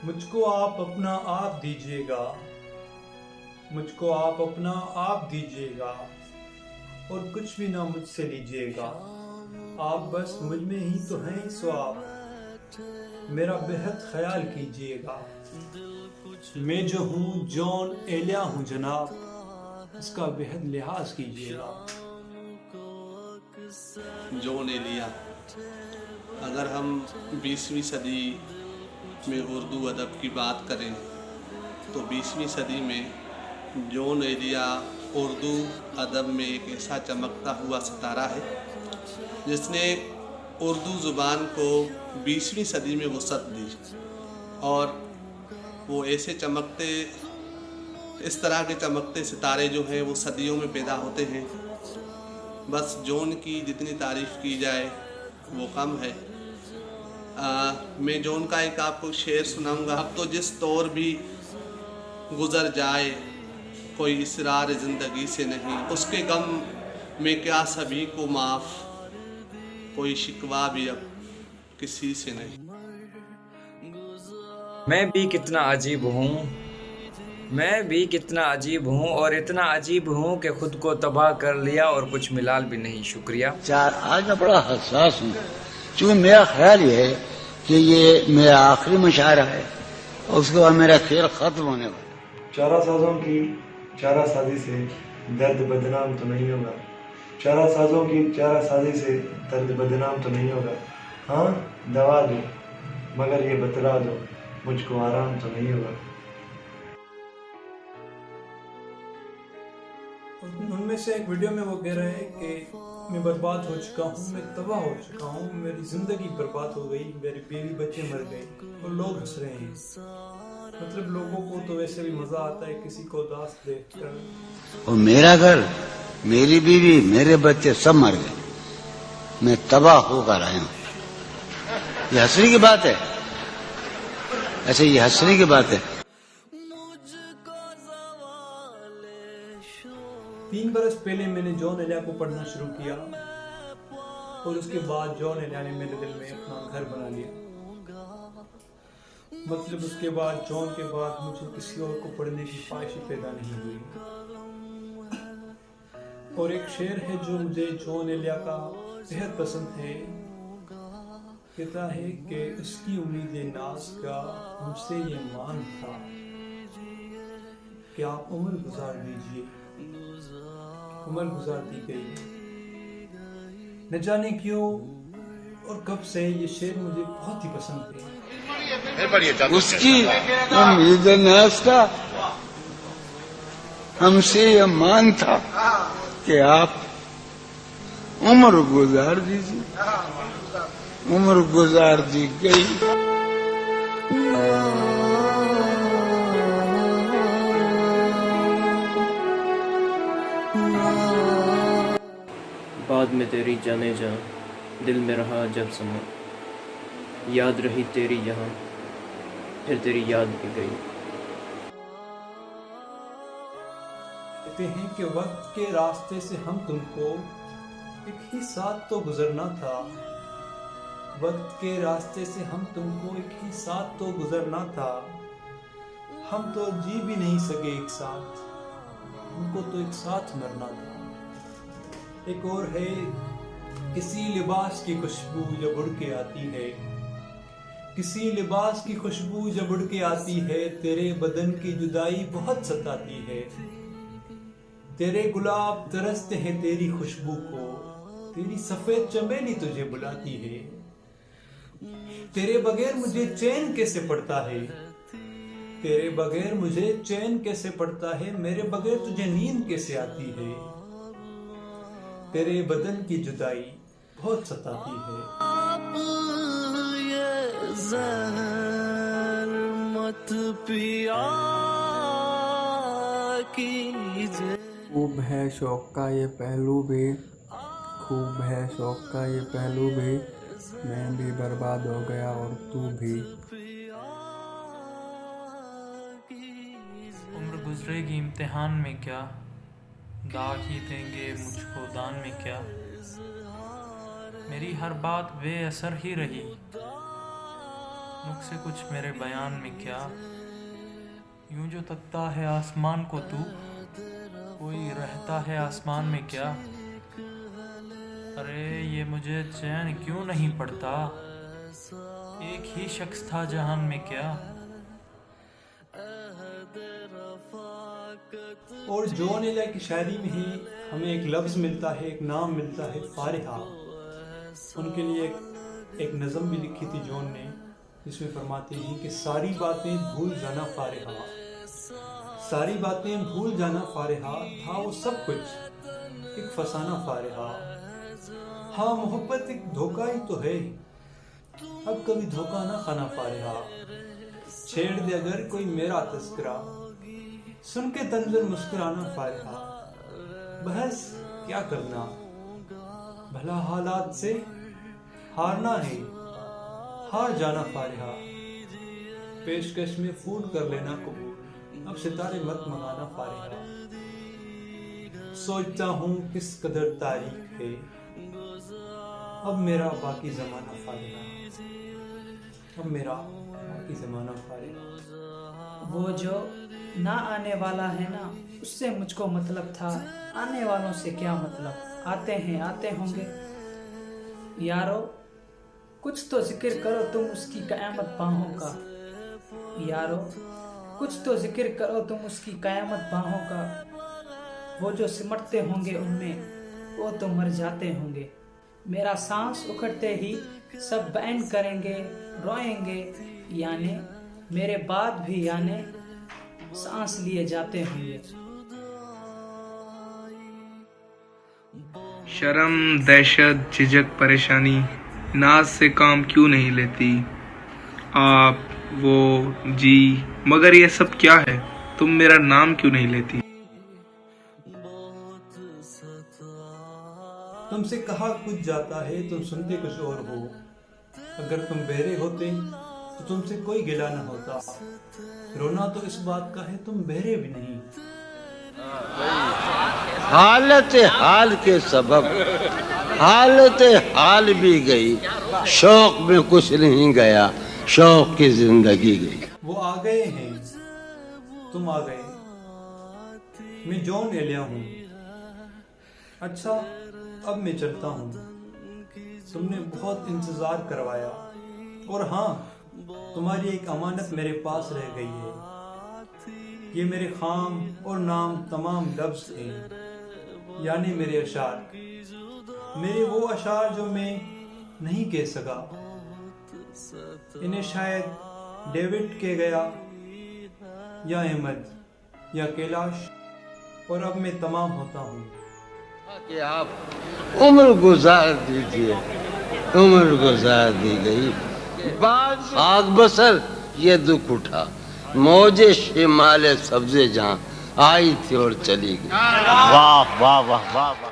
मुझको आप अपना आप दीजिएगा, मुझको आप अपना आप दीजिएगा और कुछ भी ना मुझसे लीजिएगा। आप बस मुझ में ही तो हैं, सो आप मेरा बेहद ख्याल कीजिएगा। मैं जो हूँ जॉन एलिया हूँ जनाब, इसका बेहद लिहाज कीजिएगा। जॉन एलिया। अगर हम 20वीं सदी में उर्दू अदब की बात करें तो 20वीं सदी में जॉन एलिया उर्दू अदब में एक ऐसा चमकता हुआ सितारा है जिसने उर्दू ज़ुबान को 20वीं सदी में वसअत दी। और वो ऐसे चमकते, इस तरह के चमकते सितारे जो हैं वो सदियों में पैदा होते हैं। बस जॉन की जितनी तारीफ़ की जाए वो कम है। मैं जॉन का एक आपको शेर सुनाऊंगा। अब तो जिस दौर भी गुज़र जाए कोई इसरार ज़िंदगी से नहीं, उसके गम में क्या सभी को माफ़, कोई शिकवा भी अब किसी से नहीं। मैं भी कितना अजीब हूँ, मैं भी कितना अजीब हूँ और इतना अजीब हूँ कि खुद को तबाह कर लिया और कुछ मिलाल भी नहीं। शुक्रिया। आज मैं बड़ा हसास हूँ, क्योंकि मेरा ख्याल ये है कि ये मेरा आखिरी मुशायरा है और उसके बाद मेरा खेल खत्म होने वाला। चारा साजों की चारा साजी से दर्द बदनाम तो नहीं होगा, चारा साजों की चारा साजी से दर्द बदनाम तो नहीं होगा। हाँ दवा दो मगर ये बतला दो मुझको आराम तो नहीं होगा। उनमें से एक वीडियो में वो कह रहे हैं कि मैं बर्बाद हो चुका हूँ, मैं तबाह हो चुका हूँ, मेरी ज़िंदगी बर्बाद हो गई, मेरी बीवी बच्चे मर गए और लोग हंस रहे हैं। मतलब लोगों को तो वैसे भी मज़ा आता है किसी को उदास देखकर। और मेरा घर, मेरी बीवी, मेरे बच्चे सब मर गए, मैं तबाह होकर आया हूँ। ये हंसने की बात है? ऐसे ये हंसने की बात है? 3 बरस पहले मैंने जॉन एलिया को पढ़ना शुरू किया और उसके बाद जॉन एलिया ने मेरे दिल में अपना घर बना लिया। मतलब उसके बाद जॉन के बाद मुझे किसी और को पढ़ने की ख्वाहिश पैदा नहीं हुई। और एक शेर है जो मुझे जॉन एलिया का बेहद पसंद है। कहता है कि उसकी उम्मीद नाज का हमसे ये मान था कि आप उम्र गुजार दीजिए। उम्र गुजार दी गई, न जाने क्यों और कब से ये शेर मुझे बहुत ही पसंद है। उसकी उम्मीद नाज का हमसे ये मान था कि आप उम्र गुजार दीजिए। उम्र गुजार दी गई। बाद में तेरी जाने जा दिल में रहा जब समा, याद रही तेरी यहाँ फिर तेरी याद भी गई। कहते हैं कि वक्त के रास्ते से हम तुमको एक ही साथ तो गुजरना था। वक्त के रास्ते से हम तुमको एक ही साथ तो गुजरना था। हम तो जी भी नहीं सके एक साथ, हमको तो एक साथ मरना था। एक और है, किसी लिबास की खुशबू जब उड़ के आती है, किसी लिबास की खुशबू जब उड़ के आती है, तेरे बदन की जुदाई बहुत सताती है। तेरे गुलाब तरसते हैं तेरी खुशबू को, तेरी सफेद चमेली तुझे बुलाती है। तेरे बगैर मुझे चैन कैसे पड़ता है, तेरे बगैर मुझे चैन कैसे पड़ता है, मेरे बगैर तुझे नींद कैसे आती है। तेरे बदन की जुदाई बहुत सताती है। मत पिया कीजिए। खूब है शौक का ये पहलू भी, खूब है शौक का ये पहलू भी, मैं भी बर्बाद हो गया और तू भी। उम्र गुजरेगी इम्तिहान में क्या, दाग ही देंगे मुझको दान में क्या। मेरी हर बात बेअसर ही रही, नुक्से कुछ मेरे बयान में क्या, यूं जो तकता है आसमान को तू, कोई रहता है आसमान में क्या। अरे ये मुझे चैन क्यों नहीं पड़ता, एक ही शख्स था जहान में क्या। और जॉन एलिया की शायरी में ही हमें एक लफ्ज़ मिलता है, एक नाम मिलता है, फारिहा। उनके लिए एक नज़म भी लिखी थी जॉन ने, जिसमें फरमाते हैं कि सारी बातें भूल जाना फारिहा, सारी बातें भूल जाना फारिहा, था वो सब कुछ एक फसाना फारिहा। हाँ मोहब्बत एक धोखा ही तो है, अब कभी धोखा ना खाना फारिहा। छेड़ दे अगर कोई मेरा तस्करा, सुन के तंजर मुस्कुराना फारिहा। बहस क्या करना, भला हालात से हारना है, हार जाना फारिहा। पेशकश में फूल कर लेना कबूल, अब सितारे मत मंगाना फारिहा। सोचता हूँ किस कदर तारीख है, अब मेरा बाकी जमाना फारिहा, अब मेरा बाकी जमाना फारिहा। वो जो ना आने वाला है ना, उससे मुझको मतलब था, आने वालों से क्या मतलब, आते हैं आते होंगे। यारो कुछ तो जिक्र करो तुम उसकी क़यामत बाहों का, यारो कुछ तो जिक्र करो तुम उसकी क़यामत बाहों का। वो जो सिमटते होंगे उनमें, वो तो मर जाते होंगे। मेरा सांस उखड़ते ही सब बैन करेंगे, रोएंगे, यानी मेरे बाद भी यानी सांस लिए जाते होंगे। शर्म, दहशत, झिझक, परेशानी, नाज से काम क्यों नहीं लेती आप, वो, जी, मगर ये सब क्या है, तुम मेरा नाम क्यों नहीं लेती। तुमसे कहा कुछ जाता है, तुम सुनते कुछ और हो। अगर तुम बहरे होते तो तुमसे कोई गिला न होता। रोना तो इस बात का है तुम बहरे भी नहीं। हालत हाल के सबब हालत हाल भी गई, शौक में कुछ नहीं गया, शौक की जिंदगी गई। वो आ गए हैं, तुम आ गए, मैं जॉन एलिया हूँ। अच्छा अब मैं चलता हूँ, तुमने बहुत इंतजार करवाया, और हाँ तुम्हारी एक अमानत मेरे पास रह गई है। ये मेरे खाम और नाम तमाम लफ्ज़ थे, यानी मेरे अशार, मेरे वो अशार जो मैं नहीं कह सका। इन्हें शायद डेविड के गया, या अहमद, या कैलाश, और अब मैं तमाम होता हूँ। कि आप उम्र गुजार दीजिए, उम्र गुजार दी गई, आग बसर ये दुख उठा, मौजे शिमाले सब्जे जहाँ आई थी और चली गई। वाह वाह वाह वाह वाह।